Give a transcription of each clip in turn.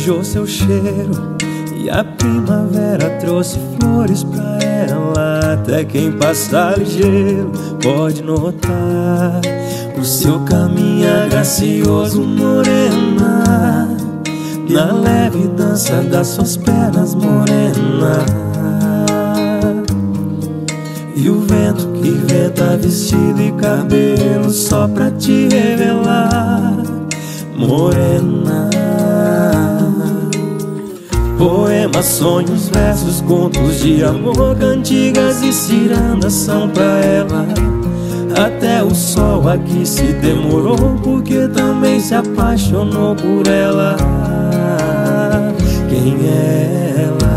invejou seu cheiro, e a primavera trouxe flores pra ela. Até quem passa ligeiro pode notar o seu caminhar gracioso, morena, na leve dança das suas pernas, morena. E o vento que venta vestido e cabelo só pra te revelar, morena. Poemas, sonhos, versos, contos de amor, cantigas e cirandas são pra ela. Até o sol aqui se demorou, porque também se apaixonou por ela. Quem é ela?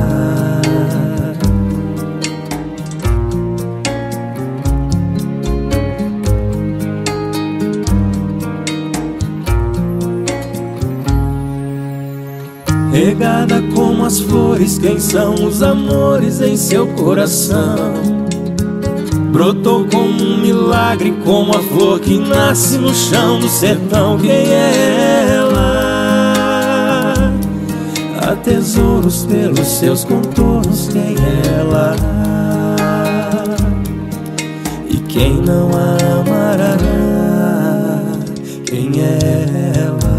Regada como as flores, quem são os amores em seu coração? Brotou como um milagre, como a flor que nasce no chão do sertão. Quem é ela? Há tesouros pelos seus contornos. Quem é ela? E quem não a amará? Quem é ela?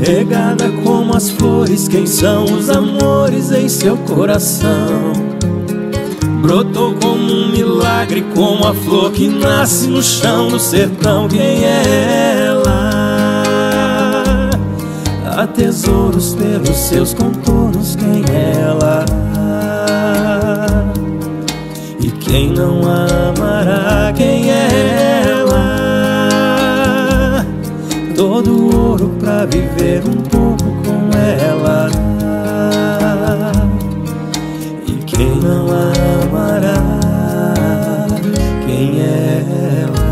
Regada como as flores, quem são os amores em seu coração? Brotou como um milagre, como a flor que nasce no chão do sertão. Quem é ela? Há tesouros pelos seus contornos. Quem é ela? E quem não a amará? Quem é ela? Todo ouro pra viver um pouco com ela. E quem não a amará? Quem é ela?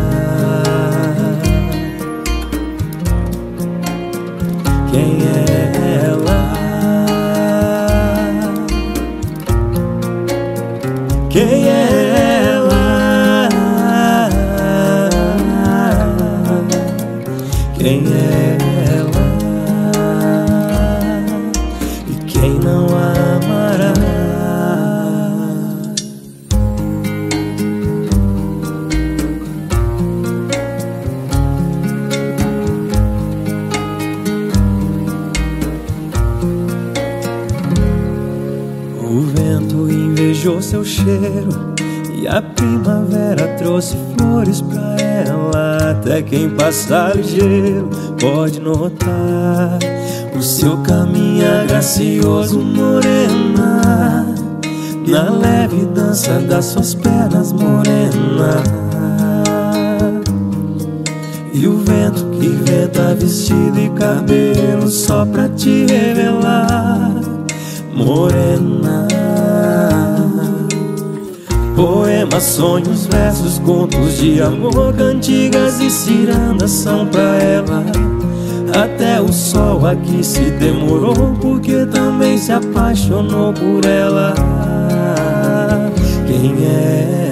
Quem é ela? Quem é ela? Quem é ela? E quem não a amará? O vento invejou seu cheiro, e a primavera trouxe flores pra ela. Até quem passa ligeiro pode notar o seu caminhar gracioso, morena, na leve dança das suas pernas, morena. E o vento que venta vestido e cabelo só pra te revelar, morena. Poemas, sonhos, versos, contos de amor, cantigas e cirandas são pra ela. Até o sol aqui se demorou, porque também se apaixonou por ela. Quem é